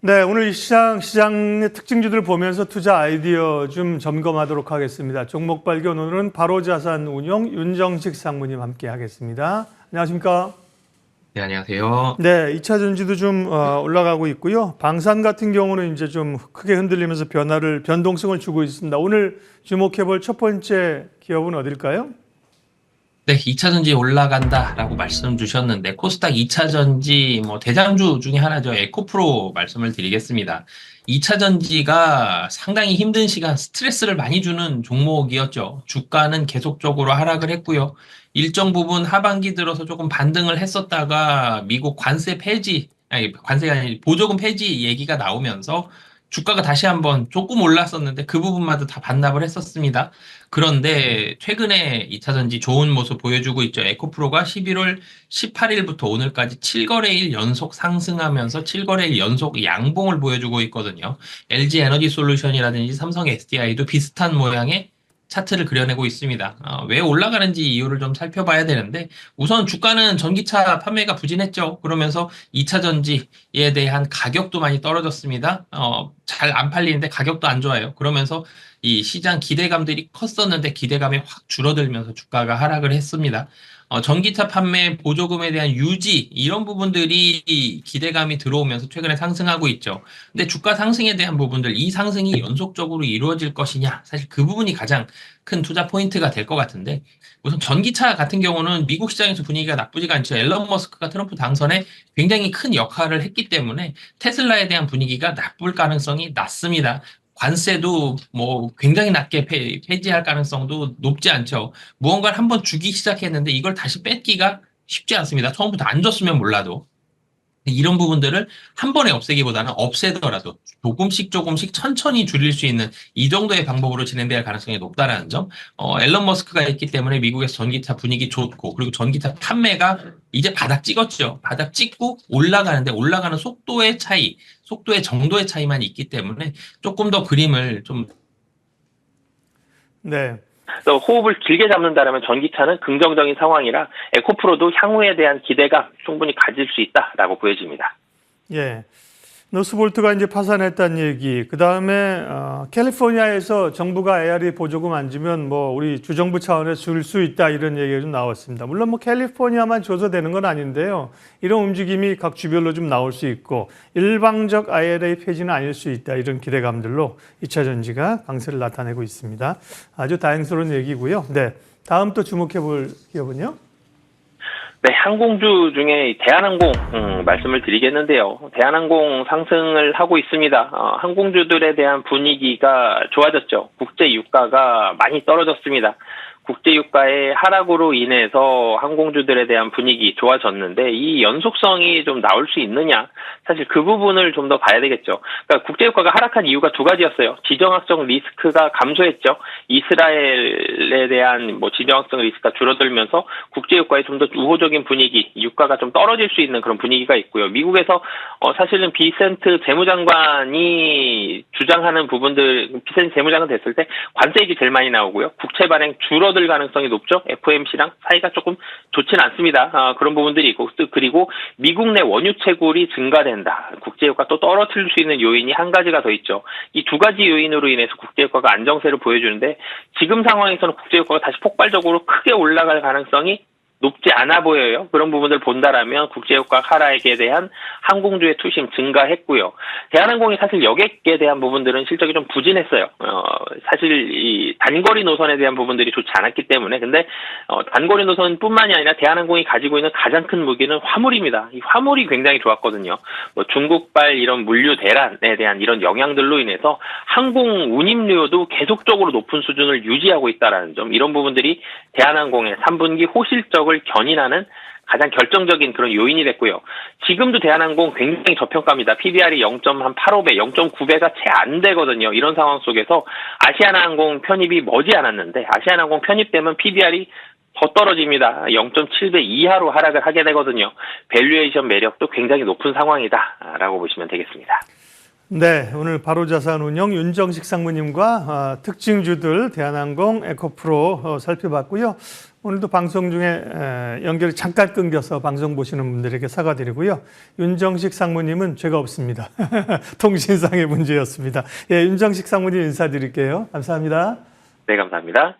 네, 오늘 시장의 특징주들 보면서 투자 아이디어 좀 점검하도록 하겠습니다. 종목 발견 오늘은 바로자산운용 윤정식 상무님 함께 하겠습니다. 안녕하십니까? 네, 안녕하세요. 네, 2차 전지도 좀 올라가고 있고요. 방산 같은 경우는 이제 좀 크게 흔들리면서 변동성을 주고 있습니다. 오늘 주목해볼 첫 번째 기업은 어딜까요? 네, 2차 전지 올라간다라고 말씀 주셨는데, 코스닥 2차 전지 대장주 중에 하나죠. 에코프로 말씀을 드리겠습니다. 2차 전지가 상당히 힘든 시간, 스트레스를 많이 주는 종목이었죠. 주가는 계속적으로 하락을 했고요. 일정 부분 하반기 들어서 조금 반등을 했었다가 미국 관세 폐지, 아니, 관세가 아니라 보조금 폐지 얘기가 나오면서 주가가 다시 한번 조금 올랐었는데 그 부분마저 다 반납을 했었습니다. 그런데 최근에 2차 전지 좋은 모습 보여주고 있죠. 에코프로가 11월 18일부터 오늘까지 7거래일 연속 상승하면서 7거래일 연속 양봉을 보여주고 있거든요. LG 에너지 솔루션이라든지 삼성 SDI도 비슷한 모양의 차트를 그려내고 있습니다. 왜 올라가는지 이유를 좀 살펴봐야 되는데 우선 주가는 전기차 판매가 부진했죠. 그러면서 2차 전지에 대한 가격도 많이 떨어졌습니다. 잘 안 팔리는데 가격도 안 좋아요. 그러면서 이 시장 기대감들이 컸었는데 기대감이 확 줄어들면서 주가가 하락을 했습니다. 전기차 판매 보조금에 대한 유지 이런 부분들이 기대감이 들어오면서 최근에 상승하고 있죠. 근데 주가 상승에 대한 부분들 이 상승이 연속적으로 이루어질 것이냐 사실 그 부분이 가장 큰 투자 포인트가 될 것 같은데 우선 전기차 같은 경우는 미국 시장에서 분위기가 나쁘지가 않죠. 앨런 머스크가 트럼프 당선에 굉장히 큰 역할을 했기 때문에 테슬라에 대한 분위기가 나쁠 가능성이 낮습니다. 관세도 굉장히 낮게 폐지할 가능성도 높지 않죠. 무언가를 한번 주기 시작했는데 이걸 다시 뺏기가 쉽지 않습니다. 처음부터 안 줬으면 몰라도. 이런 부분들을 한 번에 없애기보다는 없애더라도 조금씩 천천히 줄일 수 있는 이 정도의 방법으로 진행될 가능성이 높다라는 점. 앨런 머스크가 있기 때문에 미국에서 전기차 분위기 좋고 그리고 전기차 판매가 이제 바닥 찍었죠. 바닥 찍고 올라가는데 올라가는 속도의 차이, 속도의 정도의 차이만 있기 때문에 조금 더 그림을 좀 네. 그래서 호흡을 길게 잡는다면 전기차는 긍정적인 상황이라 에코프로도 향후에 대한 기대감 충분히 가질 수 있다라고 보여집니다. 예. 노스볼트가 이제 파산했다는 얘기. 그 다음에 캘리포니아에서 정부가 ARE 보조금 안 주면 우리 주정부 차원에서 줄 수 있다 이런 얘기가 좀 나왔습니다. 물론 캘리포니아만 줘서 되는 건 아닌데요. 이런 움직임이 각 주별로 좀 나올 수 있고 일방적 IRA 폐지는 아닐 수 있다 이런 기대감들로 2차 전지가 강세를 나타내고 있습니다. 아주 다행스러운 얘기고요. 네, 다음 또 주목해 볼 기업은요. 네, 항공주 중에 대한항공 말씀을 드리겠는데요. 대한항공 상승을 하고 있습니다. 항공주들에 대한 분위기가 좋아졌죠. 국제 유가가 많이 떨어졌습니다. 국제 유가의 하락으로 인해서 항공주들에 대한 분위기 좋아졌는데 이 연속성이 좀 나올 수 있느냐? 사실 그 부분을 좀 더 봐야 되겠죠. 그러니까 국제 유가가 하락한 이유가 두 가지였어요. 지정학적 리스크가 감소했죠. 이스라엘에 대한 지정학적 리스크가 줄어들면서 국제 유가에 좀 더 우호적인 분위기, 유가가 좀 떨어질 수 있는 그런 분위기가 있고요. 미국에서 사실은 비센트 재무장관이 주장하는 부분들, 비센트 재무장관 됐을 때 관세액이 제일 많이 나오고요. 국채 발행 줄어들 가능성이 높죠. FOMC랑 사이가 조금 좋지는 않습니다. 그런 부분들이 있고 그리고 미국 내 원유 채굴이 증가된다. 국제유가 또 떨어뜨릴 수 있는 요인이 한 가지가 더 있죠. 이 두 가지 요인으로 인해서 국제유가가 안정세를 보여주는데 지금 상황에서는 국제유가가 다시 폭발적으로 크게 올라갈 가능성이 높지 않아 보여요. 그런 부분을 본다라면 국제유가 하락에 대한 항공주의 투심 증가했고요. 대한항공이 사실 여객에 대한 부분들은 실적이 좀 부진했어요. 사실 이 단거리 노선에 대한 부분들이 좋지 않았기 때문에 근데 단거리 노선뿐만이 아니라 대한항공이 가지고 있는 가장 큰 무기는 화물입니다. 이 화물이 굉장히 좋았거든요. 중국발 이런 물류 대란에 대한 이런 영향들로 인해서 항공 운임료도 계속적으로 높은 수준을 유지하고 있다라는 점, 이런 부분들이 대한항공의 3분기 호실적을 견인하는 가장 결정적인 그런 요인이 됐고요. 지금도 대한항공 굉장히 저평가입니다. PBR이 0.85배, 0.9배가 채 안 되거든요. 이런 상황 속에서 아시아나항공 편입이 머지않았는데 아시아나항공 편입되면 PBR이 더 떨어집니다. 0.7배 이하로 하락을 하게 되거든요. 밸류에이션 매력도 굉장히 높은 상황이다라고 보시면 되겠습니다. 네, 오늘 바로자산운용 윤정식 상무님과 특징주들 대한항공, 에코프로 살펴봤고요. 오늘도 방송 중에 연결이 잠깐 끊겨서 방송 보시는 분들에게 사과드리고요. 윤정식 상무님은 죄가 없습니다. 통신상의 문제였습니다. 예, 윤정식 상무님 인사드릴게요. 감사합니다. 네, 감사합니다.